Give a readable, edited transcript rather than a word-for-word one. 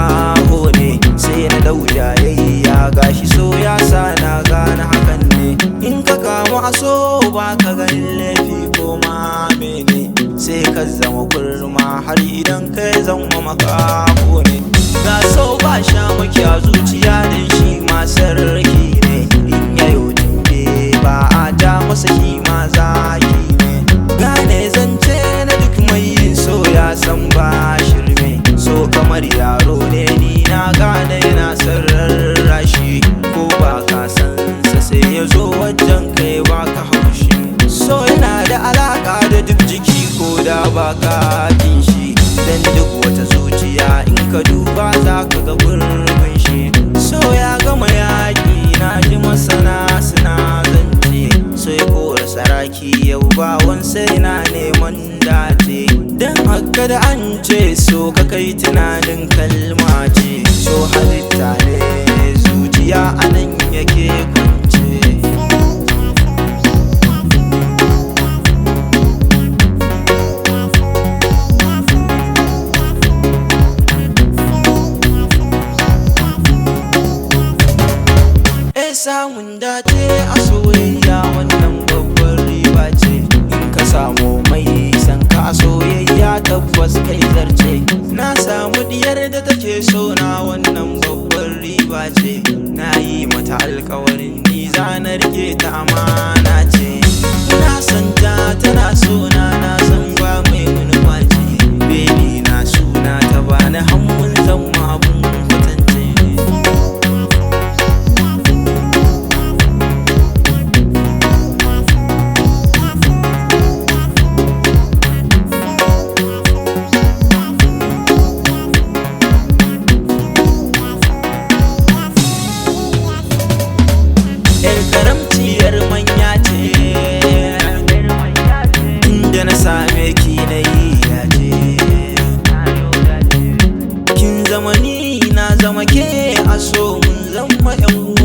makaho ne, sai na dau jayayya gashi so ya sa na gane hakan ne. In ka kamu a so ba ka ganin laifi ko ma mene, sai ka zama kurma har idan kai zama makaho ne. Ga so ba sha maki a zuciya din shi ma sarki ne, in yayo tumbe ba a ja masa shi ma zaki ne. Gane zance na duk mai yin so ya san ba shirme, so kamar yaro ne ni na gane yana sarrara shi, ko ba ka san sa sai ya zo wajen kai ba ka haushi. So yana da alaka da duk jiki ko da ba ka jin shi, dan duk wata zuciya in ka duba za ka ga gurbin shi. So ya gama yaƙi na ji masana suna zance, sai kora saraki yau ba wansa yana neman dace. Dan haka da an ce so ka kai tunanin kalma ce, so halitta ne zuciya anan yake kwance. Samun dace a soyayya wannan babbar riba ce, in ka samu mai san ka soyayya tabbas kai zarce. Na samu diyar da take so na wannan babbar riba ce, na yi mata alkawarin ni za na rike ta amana ce. Na san ta tana so na san ba mai manufa ce, baby na suna ta bani hammun zama abun kwatance. Karamciyar manya ce, inda na same ki na yi dace. Kin zama ni na zama ke, a so mun zama 'yan uwa.